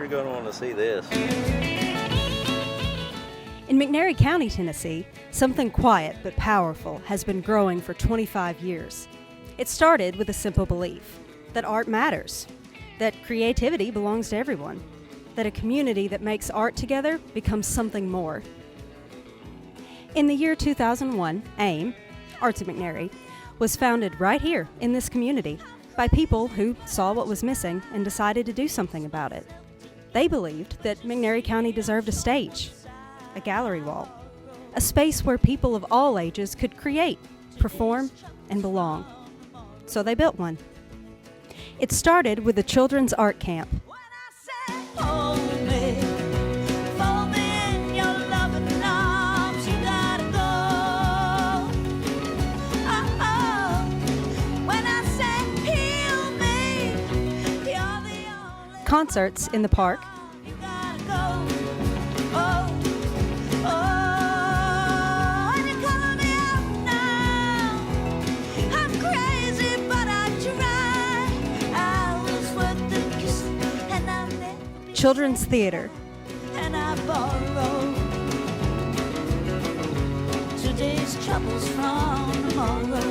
you're going to want to see this. In McNairy County, Tennessee, something quiet but powerful has been growing for 25 years. It started with a simple belief that art matters, that creativity belongs to everyone, that a community that makes art together becomes something more. In the year 2001, AIM, Arts at McNairy, was founded right here in this community by people who saw what was missing and decided to do something about it. They believed that McNairy County deserved a stage, a gallery wall, a space where people of all ages could create, perform, and belong. So they built one. It started with a children's art camp. Concerts in the park, children's theater, and I borrow today's troubles from tomorrow,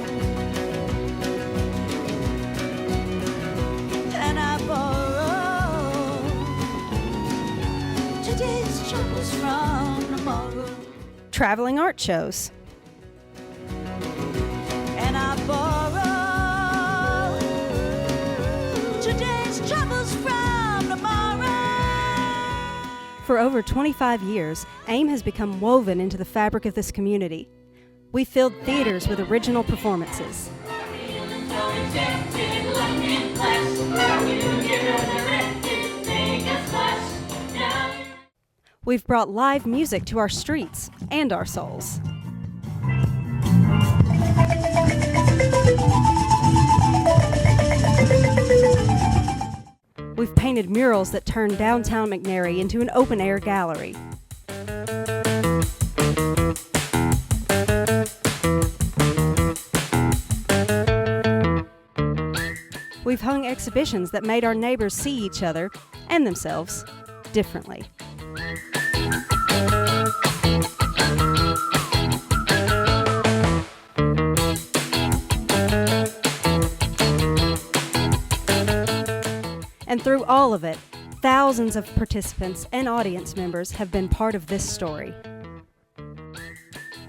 and I borrow today's troubles from tomorrow, traveling art shows, and I borrow today's troubles from tomorrow. For over 25 years, AIM has become woven into the fabric of this community. We filled theaters with original performances. We've brought live music to our streets and our souls. We've painted murals that turn downtown McNairy into an open-air gallery. We've hung exhibitions that made our neighbors see each other and themselves differently. And through all of it, thousands of participants and audience members have been part of this story.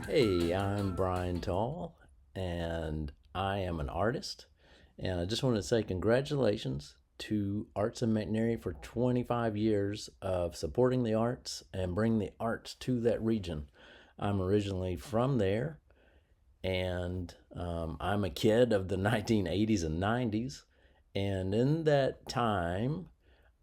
Hey, I'm Brian Tall, and I am an artist. And I just want to say congratulations to Arts in McNairy for 25 years of supporting the arts and bringing the arts to that region. I'm originally from there, and I'm a kid of the 1980s and 90s. And in that time,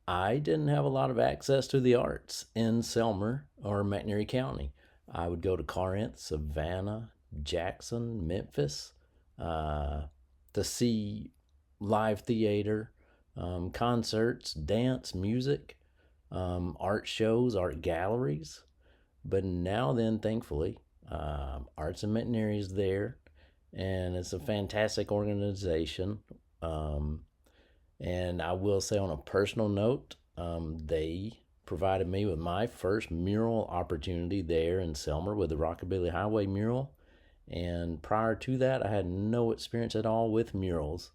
I didn't have a lot of access to the arts in Selmer or McNairy County. I would go to Corinth, Savannah, Jackson, Memphis to see live theater, concerts, dance, music, art shows, art galleries. But now then, thankfully, Arts in McNairy is there, and it's a fantastic organization. And I will say on a personal note, they provided me with my first mural opportunity there in Selmer with the Rockabilly Highway mural. And prior to that, I had no experience at all with murals.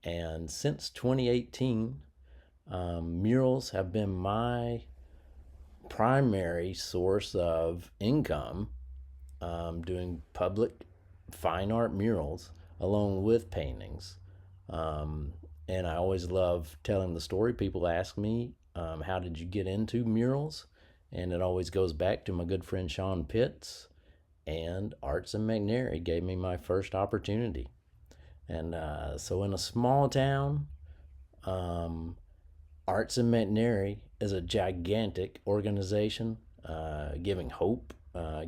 And since 2018, murals have been my primary source of income, doing public fine art murals along with paintings. And I always love telling the story. People ask me, how did you get into murals? And it always goes back to my good friend Sean Pitts, and Arts in McNairy gave me my first opportunity. And so in a small town, Arts in McNairy is a gigantic organization, giving hope,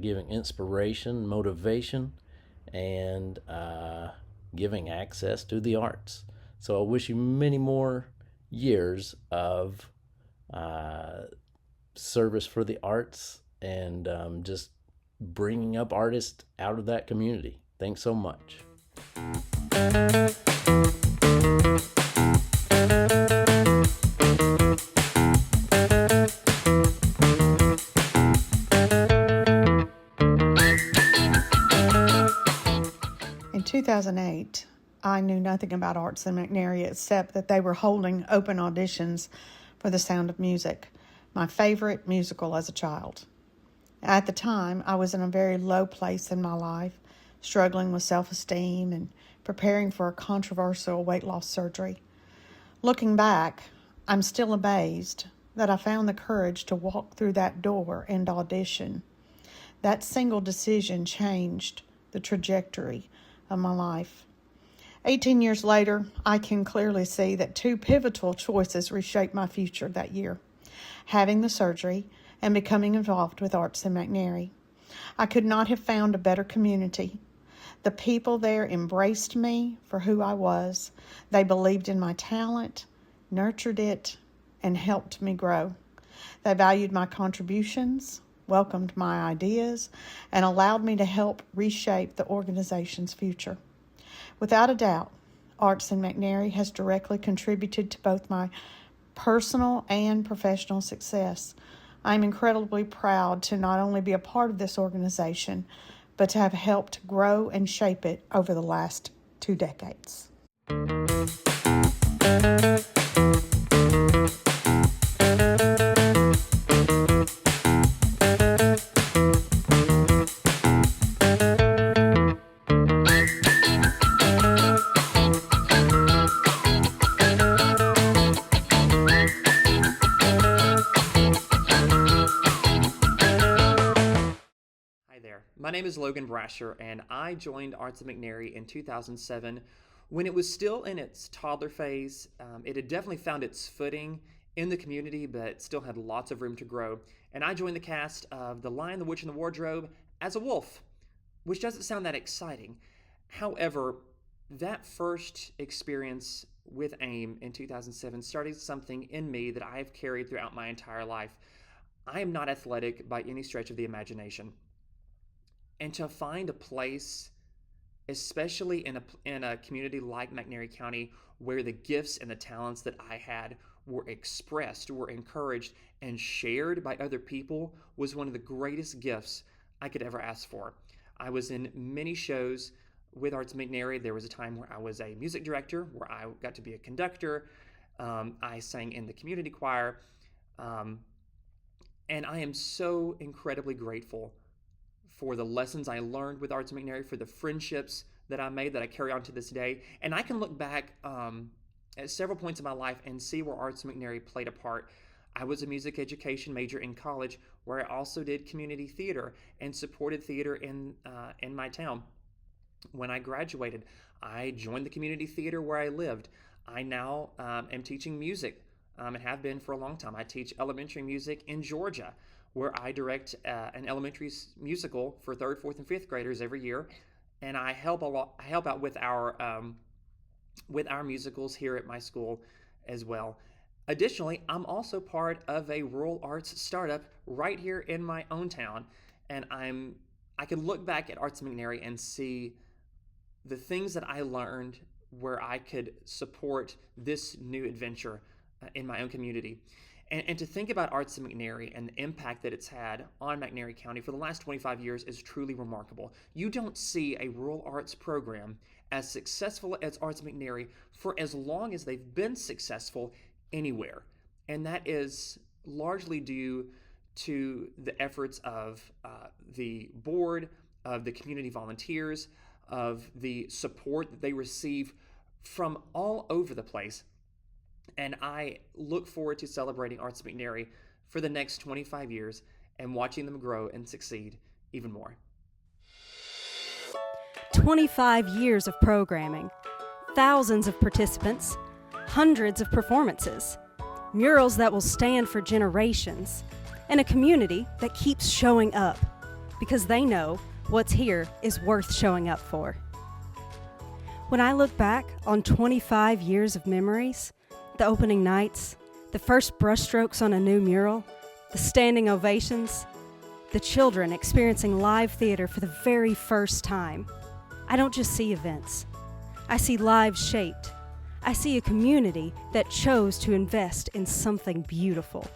giving inspiration, motivation, and giving access to the arts. So I wish you many more years of service for the arts and just bringing up artists out of that community. Thanks so much. 2008, I knew nothing about Arts in McNairy except that they were holding open auditions for The Sound of Music, my favorite musical as a child. At the time, I was in a very low place in my life, struggling with self-esteem and preparing for a controversial weight loss surgery. Looking back, I'm still amazed that I found the courage to walk through that door and audition. That single decision changed the trajectory of my life. 18 years later, I can clearly see that two pivotal choices reshaped my future that year: having the surgery and becoming involved with Arts in McNairy. I could not have found a better community. The people there embraced me for who I was. They believed in my talent, nurtured it, and helped me grow. They valued my contributions, welcomed my ideas, and allowed me to help reshape the organization's future. Without a doubt, Arts in McNairy has directly contributed to both my personal and professional success. I'm incredibly proud to not only be a part of this organization, but to have helped grow and shape it over the last 2 decades. My name is Logan Brasher, and I joined Arts at McNairy in 2007 when it was still in its toddler phase. It had definitely found its footing in the community, but still had lots of room to grow. And I joined the cast of The Lion, the Witch, and the Wardrobe as a wolf, which doesn't sound that exciting. However, that first experience with AIM in 2007 started something in me that I have carried throughout my entire life. I am not athletic by any stretch of the imagination. And to find a place, especially in a community like McNairy County, where the gifts and the talents that I had were expressed, were encouraged, and shared by other people, was one of the greatest gifts I could ever ask for. I was in many shows with Arts McNairy. There was a time where I was a music director, where I got to be a conductor. I sang in the community choir. And I am so incredibly grateful for the lessons I learned with Arts McNairy, for the friendships that I made that I carry on to this day. And I can look back at several points in my life and see where Arts McNairy played a part. I was a music education major in college, where I also did community theater and supported theater in my town. When I graduated, I joined the community theater where I lived. I now am teaching music and have been for a long time. I teach elementary music in Georgia, where I direct an elementary musical for 3rd, 4th, and 5th graders every year, and I help out with our musicals here at my school as well. Additionally, I'm also part of a rural arts startup right here in my own town, and I can look back at Arts McNairy and see the things that I learned where I could support this new adventure in my own community. And to think about Arts in McNairy and the impact that it's had on McNairy County for the last 25 years is truly remarkable. You don't see a rural arts program as successful as Arts McNairy for as long as they've been successful anywhere. And that is largely due to the efforts of the board, of the community volunteers, of the support that they receive from all over the place. And I look forward to celebrating Arts McNairy for the next 25 years and watching them grow and succeed even more. 25 years of programming, thousands of participants, hundreds of performances, murals that will stand for generations, and a community that keeps showing up because they know what's here is worth showing up for. When I look back on 25 years of memories, the opening nights, the first brushstrokes on a new mural, the standing ovations, the children experiencing live theater for the very first time, I don't just see events. I see lives shaped. I see a community that chose to invest in something beautiful.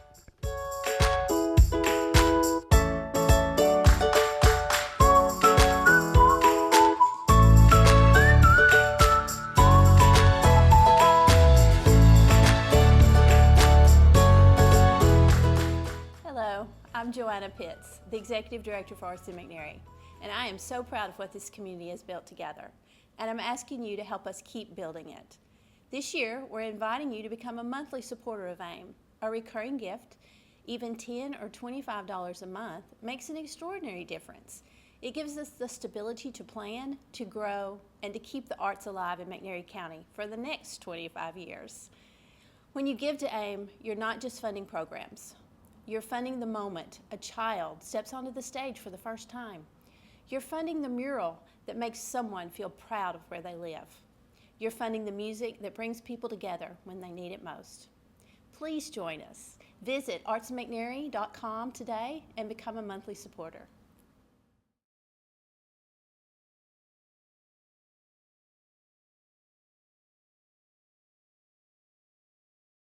I'm Joanna Pitts, the Executive Director for Arts in McNairy, and I am so proud of what this community has built together, and I'm asking you to help us keep building it. This year, we're inviting you to become a monthly supporter of AIM. A recurring gift, even $10 or $25 a month, makes an extraordinary difference. It gives us the stability to plan, to grow, and to keep the arts alive in McNairy County for the next 25 years. When you give to AIM, you're not just funding programs. You're funding the moment a child steps onto the stage for the first time. You're funding the mural that makes someone feel proud of where they live. You're funding the music that brings people together when they need it most. Please join us. Visit artsmcnairy.com today and become a monthly supporter.